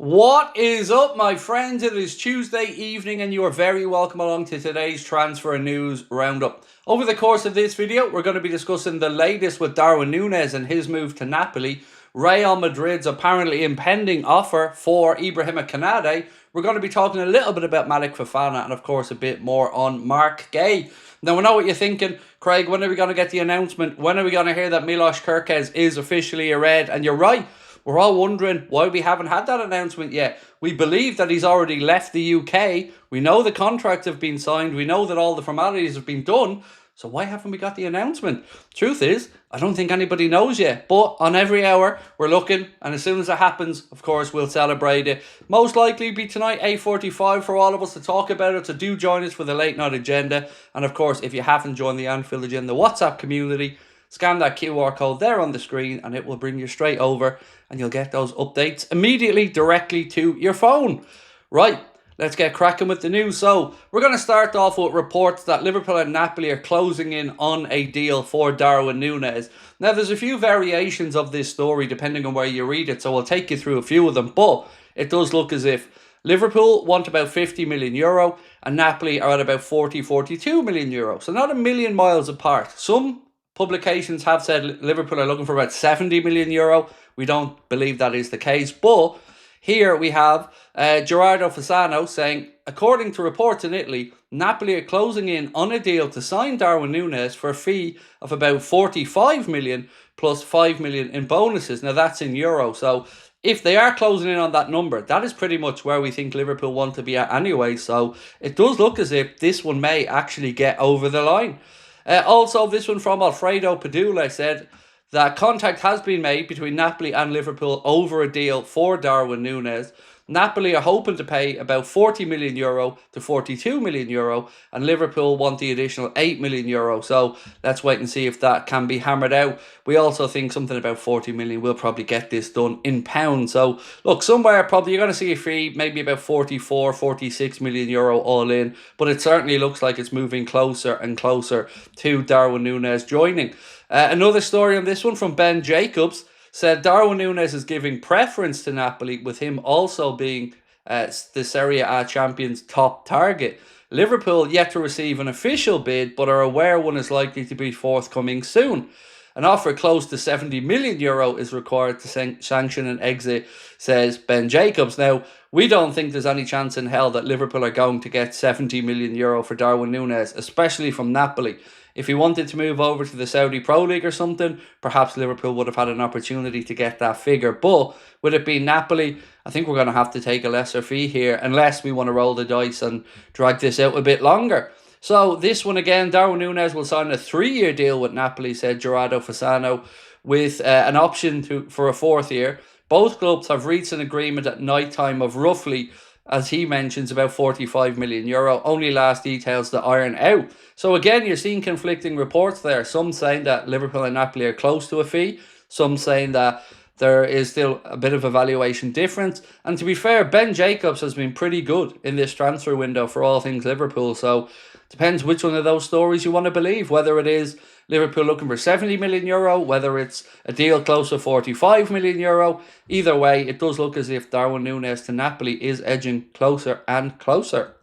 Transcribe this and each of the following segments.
What is up, my friends? It is Tuesday evening and you are very welcome along to today's transfer news roundup. Over the course of this video, we're going to be discussing the latest with Darwin Núñez and his move to Napoli, Real Madrid's apparently impending offer for Ibrahima Konate. We're going to be talking a little bit about Malik Fofana and of course a bit more on Mark Gay. Now, I know what you're thinking, Craig, when are we going to get the announcement? When are we going to hear that Milos Kerkez is officially a Red? And you're right. We're all wondering why we haven't had that announcement yet. We believe that he's already left the UK. We know the contracts have been signed. We know that all the formalities have been done. So why haven't we got the announcement? Truth is, I don't think anybody knows yet. But on every hour, we're looking. And as soon as it happens, of course, we'll celebrate it. Most likely be tonight, 8:45 for all of us to talk about it. So do join us for the late night agenda. And of course, if you haven't joined the Anfield Agenda WhatsApp community, scan that QR code there on the screen and it will bring you straight over and you'll get those updates immediately directly to your phone. Right, let's get cracking with the news. So we're going to start off with reports that Liverpool and Napoli are closing in on a deal for Darwin Núñez. Now, there's a few variations of this story depending on where you read it, so I'll take you through a few of them, but it does look as if Liverpool want about 50 million euro and Napoli are at about 42 million euro. So not a million miles apart. Some publications have said Liverpool are looking for about 70 million euro. We don't believe that is the case. But here we have Gerardo Fasano saying, according to reports in Italy, Napoli are closing in on a deal to sign Darwin Núñez for a fee of about 45 million plus 5 million in bonuses. Now that's in euro. So if they are closing in on that number, that is pretty much where we think Liverpool want to be at anyway. So it does look as if this one may actually get over the line. Also, this one from Alfredo Padula said that contact has been made between Napoli and Liverpool over a deal for Darwin Núñez. Napoli are hoping to pay about 40 million euro to 42 million euro, and Liverpool want the additional 8 million euro. So let's wait and see if that can be hammered out. We also think something about 40 million will probably get this done in pounds. So look, somewhere probably you're going to see a fee, maybe about 44, 46 million euro all in, but it certainly looks like it's moving closer and closer to Darwin Núñez joining. Another story on this one from Ben Jacobs said Darwin Núñez is giving preference to Napoli, with him also being the Serie A champions' top target. Liverpool yet to receive an official bid, but are aware one is likely to be forthcoming soon. An offer close to 70 million euro is required to sanction an exit, says Ben Jacobs. Now, we don't think there's any chance in hell that Liverpool are going to get 70 million euro for Darwin Núñez, especially from Napoli. If he wanted to move over to the Saudi Pro League or something, perhaps Liverpool would have had an opportunity to get that figure. But with it being Napoli, I think we're going to have to take a lesser fee here unless we want to roll the dice and drag this out a bit longer. So this one again, Darwin Núñez will sign a 3-year deal with Napoli, said Gerardo Fasano, with an option for a 4th year. Both clubs have reached an agreement at night time of roughly, as he mentions, about 45 million euro. Only last details to iron out. So again, you're seeing conflicting reports there. Some saying that Liverpool and Napoli are close to a fee. Some saying that there is still a bit of a valuation difference. And to be fair, Ben Jacobs has been pretty good in this transfer window for all things Liverpool. So depends which one of those stories you want to believe, whether it is Liverpool looking for 70 million euro, whether it's a deal close to 45 million euro. Either way, it does look as if Darwin Núñez to Napoli is edging closer and closer.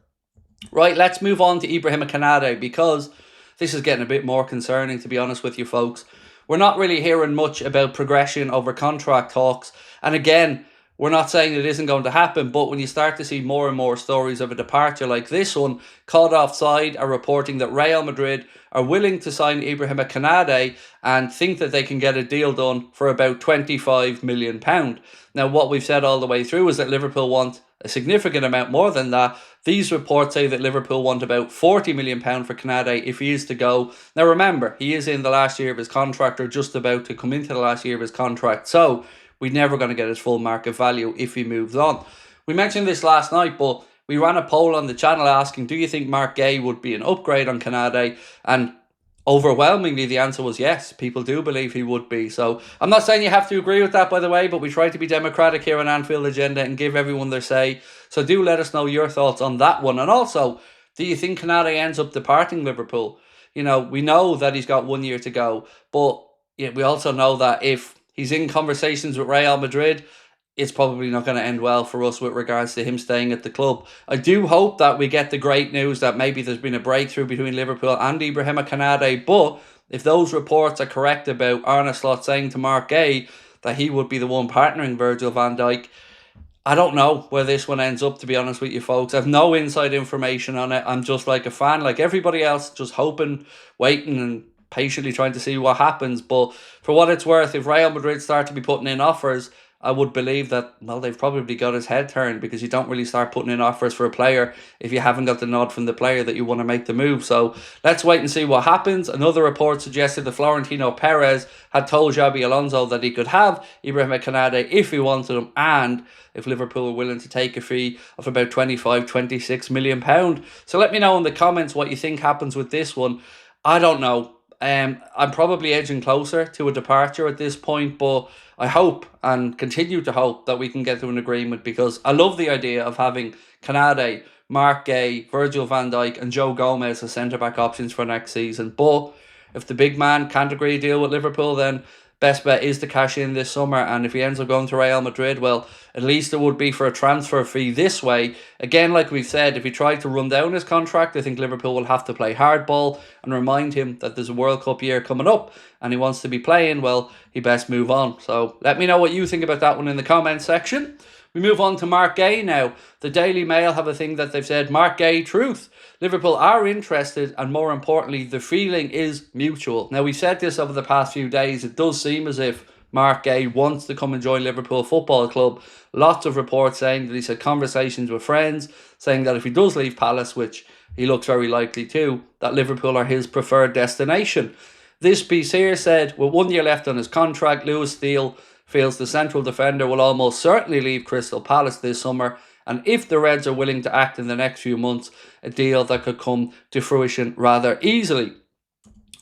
Right, let's move on to Ibrahima Konate, because this is getting a bit more concerning, to be honest with you folks. We're not really hearing much about progression over contract talks. And again, we're not saying it isn't going to happen, but when you start to see more and more stories of a departure like this one, Caught Offside are reporting that Real Madrid are willing to sign Ibrahima Konate and think that they can get a deal done for about £25 million. Now, what we've said all the way through is that Liverpool want a significant amount more than that. These reports say that Liverpool want about £40 million for Konate if he is to go. Now, remember, he is in the last year of his contract, or just about to come into the last year of his contract. So we're never going to get his full market value if he moves on. We mentioned this last night, but we ran a poll on the channel asking, do you think Mark Gay would be an upgrade on Konate? And overwhelmingly, the answer was yes. People do believe he would be. So I'm not saying you have to agree with that, by the way, but we try to be democratic here on Anfield Agenda and give everyone their say. So do let us know your thoughts on that one. And also, do you think Konate ends up departing Liverpool? You know, we know that he's got 1 year to go, but we also know that if he's in conversations with Real Madrid, it's probably not going to end well for us with regards to him staying at the club. I do hope that we get the great news that maybe there's been a breakthrough between Liverpool and Ibrahima KONATE, but if those reports are correct about Arne Slot saying to Mark Gay that he would be the one partnering Virgil van Dijk, I don't know where this one ends up, to be honest with you folks. I have no inside information on it. I'm just like a fan, like everybody else, just hoping, waiting and patiently trying to see what happens. But for what it's worth, if Real Madrid start to be putting in offers, I would believe that, well, they've probably got his head turned, because you don't really start putting in offers for a player if you haven't got the nod from the player that you want to make the move. So let's wait and see what happens. Another report suggested that Florentino Perez had told Xabi Alonso that he could have Ibrahima KONATE if he wanted him, and if Liverpool were willing to take a fee of about £25-26 million. So let me know in the comments what you think happens with this one. I don't know. I'm probably edging closer to a departure at this point, but I hope and continue to hope that we can get to an agreement, because I love the idea of having KONATE, Mark Gay, Virgil van Dijk and Joe Gomez as centre-back options for next season. But if the big man can't agree a deal with Liverpool, then best bet is to cash in this summer. And if he ends up going to Real Madrid, well, at least it would be for a transfer fee this way. Again, like we've said, if he tried to run down his contract, I think Liverpool will have to play hardball and remind him that there's a World Cup year coming up and he wants to be playing, well, he best move on. So let me know what you think about that one in the comments section. We move on to Mark Gay now. The Daily Mail have a thing that they've said, Mark Gay truth. Liverpool are interested, and more importantly, the feeling is mutual. Now, we've said this over the past few days. It does seem as if Mark Gay wants to come and join Liverpool Football Club. Lots of reports saying that he's had conversations with friends, saying that if he does leave Palace, which he looks very likely to, that Liverpool are his preferred destination. This piece here said, with 1 year left on his contract, Lewis Steele feels the central defender will almost certainly leave Crystal Palace this summer, and if the Reds are willing to act in the next few months, a deal that could come to fruition rather easily.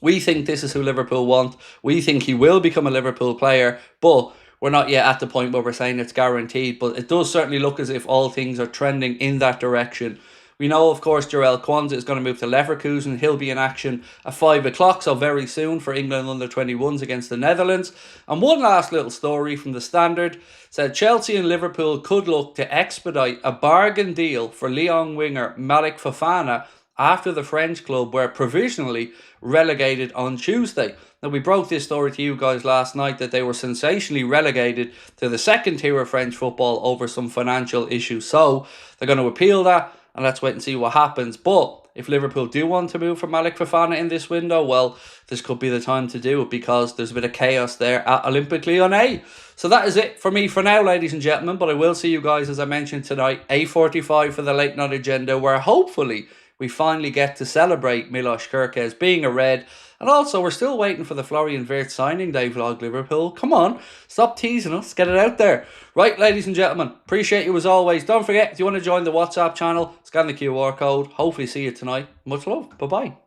We think this is who Liverpool want. We think he will become a Liverpool player, but we're not yet at the point where we're saying it's guaranteed. But it does certainly look as if all things are trending in that direction. We know, of course, Jarell Quansah is going to move to Leverkusen. He'll be in action at 5 o'clock, so very soon, for England under-21s against the Netherlands. And one last little story from the Standard said Chelsea and Liverpool could look to expedite a bargain deal for Lyon winger Malik Fofana after the French club were provisionally relegated on Tuesday. Now, we broke this story to you guys last night that they were sensationally relegated to the second tier of French football over some financial issues. So they're going to appeal that, and let's wait and see what happens. But if Liverpool do want to move for Malik Fofana in this window, well, this could be the time to do it, because there's a bit of chaos there at Olympique Lyonnais. So that is it for me for now, ladies and gentlemen. But I will see you guys, as I mentioned tonight, 8:45 for the late night agenda, where hopefully we finally get to celebrate Milos Kerkez being a Red. And also, we're still waiting for the Florian Wirtz signing day vlog, Liverpool. Come on, stop teasing us, get it out there. Right, ladies and gentlemen, appreciate you as always. Don't forget, if you want to join the WhatsApp channel, scan the QR code. Hopefully see you tonight. Much love. Bye-bye.